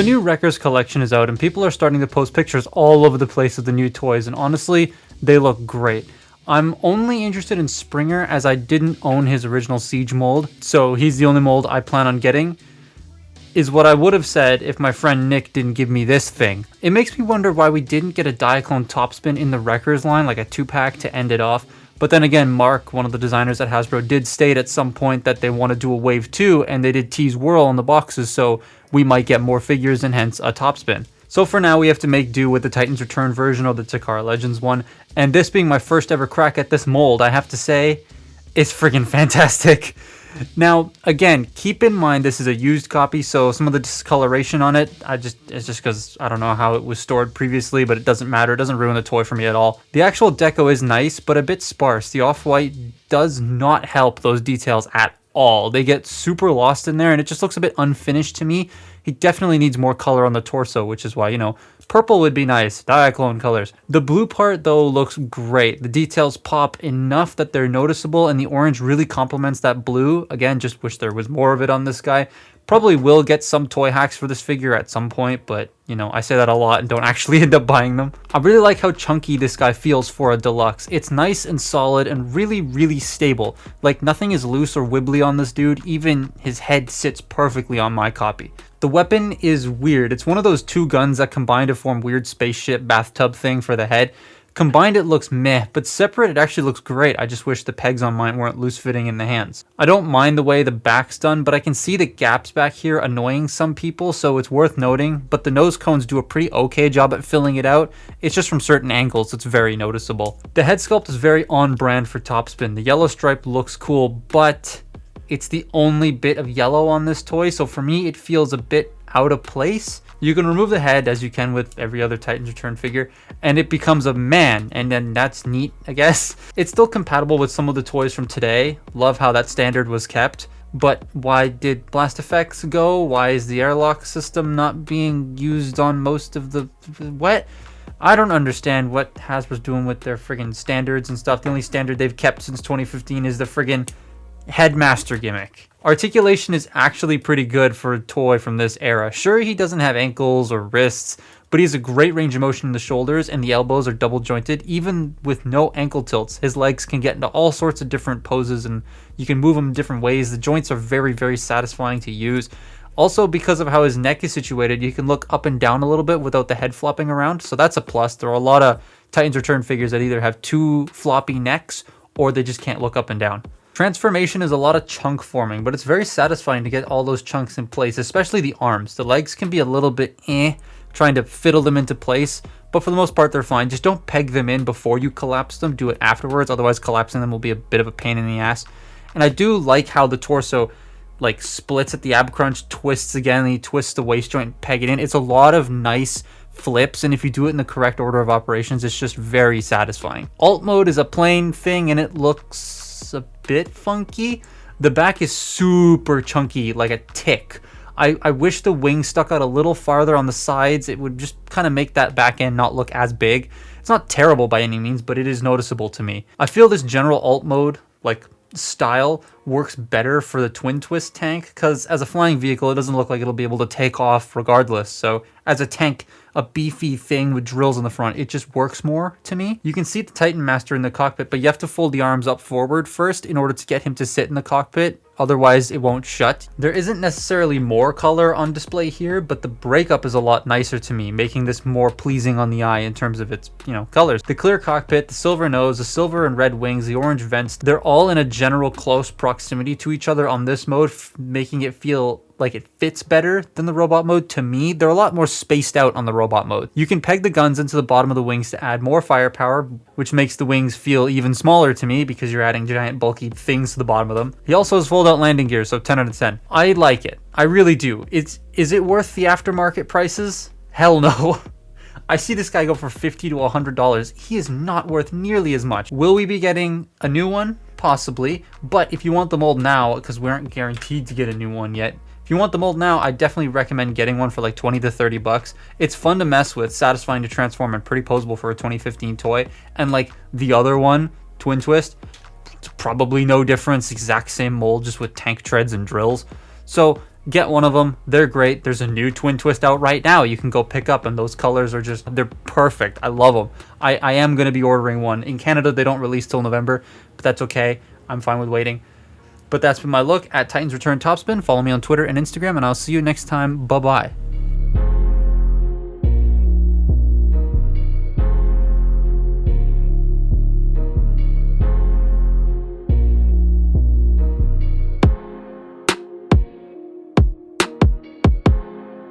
The new Wreckers collection is out and people are starting to post pictures all over the place of the new toys, and honestly, they look great. I'm only interested in Springer as I didn't own his original Siege mold, so he's the only mold I plan on getting, is what I would have said if my friend Nick didn't give me this thing. It makes me wonder why we didn't get a Diaclone Topspin in the Wreckers line, like a 2-pack to end it off. But then again, Mark, one of the designers at Hasbro, did state at some point that they want to do a Wave 2, and they did tease Whirl on the boxes, so we might get more figures and hence a Topspin. So for now, we have to make do with the Titans Return version or the Takara Legends one, and this being my first ever crack at this mold, I have to say, it's friggin' fantastic. Now, again, keep in mind this is a used copy, so some of the discoloration on it, it's just because I don't know how it was stored previously, but it doesn't matter. It doesn't ruin the toy for me at all. The actual deco is nice, but a bit sparse. The off-white does not help those details at all. They get super lost in there, and it just looks a bit unfinished to me. He definitely needs more color on the torso, which is why, you know, purple would be nice. Diaclone colors. The blue part, though, looks great. The details pop enough that they're noticeable, and the orange really complements that blue. Again, just wish there was more of it on this guy. Probably will get some toy hacks for this figure at some point, but, you know, I say that a lot and don't actually end up buying them. I really like how chunky this guy feels for a deluxe. It's nice and solid and really, really stable. Like, nothing is loose or wibbly on this dude. Even his head sits perfectly on my copy. The weapon is weird. It's one of those two guns that combine to form weird spaceship bathtub thing for the head. Combined it looks meh, but separate it actually looks great. I just wish the pegs on mine weren't loose fitting in the hands. I don't mind the way the back's done, but I can see the gaps back here annoying some people, so it's worth noting. But the nose cones do a pretty okay job at filling it out. It's just from certain angles it's very noticeable. The head sculpt is very on brand for Topspin. The yellow stripe looks cool, but it's the only bit of yellow on this toy, so for me it feels a bit out of place. You can remove the head as you can with every other Titans Return figure, and it becomes a man, and then that's neat, I guess. It's still compatible with some of the toys from today. Love how that standard was kept. But why did Blast Effects go? Why is the airlock system not being used on most of the... what? I don't understand what Hasbro's doing with their friggin' standards and stuff. The only standard they've kept since 2015 is the friggin' Headmaster gimmick. Articulation is actually pretty good for a toy from this era. Sure, he doesn't have ankles or wrists, but he has a great range of motion in the shoulders, and the elbows are double jointed. Even with no ankle tilts, his legs can get into all sorts of different poses, and you can move them in different ways. The joints are very, very satisfying to use. Also, because of how his neck is situated, you can look up and down a little bit without the head flopping around, so that's a plus. There are a lot of Titans Return figures that either have too floppy necks, or they just can't look up and down. Transformation is a lot of chunk forming, but it's very satisfying to get all those chunks in place, especially the arms. The legs can be a little bit trying to fiddle them into place, but for the most part they're fine. Just don't peg them in before you collapse them, do it afterwards, otherwise collapsing them will be a bit of a pain in the ass. And I do like how the torso like splits at the ab crunch, twists again, and he twists the waist joint and peg it in. It's a lot of nice flips, and if you do it in the correct order of operations, it's just very satisfying. Alt mode is a plain thing and it looks a bit funky. The back is super chunky, like a tick. I wish the wings stuck out a little farther on the sides. It would just kind of make that back end not look as big. It's not terrible by any means, but it is noticeable to me. I feel this general alt mode, like style, works better for the twin twist tank, because as a flying vehicle it doesn't look like it'll be able to take off regardless. So as a tank, a beefy thing with drills in the front, it just works more to me. You can see the Titan Master in the cockpit, but you have to fold the arms up forward first in order to get him to sit in the cockpit. Otherwise, it won't shut. There isn't necessarily more color on display here, but the breakup is a lot nicer to me, making this more pleasing on the eye in terms of its, colors. The clear cockpit, the silver nose, the silver and red wings, the orange vents, they're all in a general close proximity to each other on this mode, making it feel like it fits better than the robot mode. To me, they're a lot more spaced out on the robot mode. You can peg the guns into the bottom of the wings to add more firepower, which makes the wings feel even smaller to me because you're adding giant bulky things to the bottom of them. He also has fold out landing gear, so 10 out of 10. I like it. I really do. Is it worth the aftermarket prices? Hell no. I see this guy go for $50 to $100. He is not worth nearly as much. Will we be getting a new one? Possibly. But if you want the mold now, because we aren't guaranteed to get a new one yet, if you want the mold now, I definitely recommend getting one for like 20 to 30 bucks. It's fun to mess with, satisfying to transform, and pretty posable for a 2015 toy. And like the other one, Twin Twist, it's probably no difference, exact same mold, just with tank treads and drills. So get one of them. They're great. There's a new Twin Twist out right now you can go pick up, and those colors are just, they're perfect. I love them. I am going to be ordering one. In Canada, they don't release till November, but that's okay. I'm fine with waiting. But that's been my look at Titans Return Topspin. Follow me on Twitter and Instagram, and I'll see you next time. Bye-bye.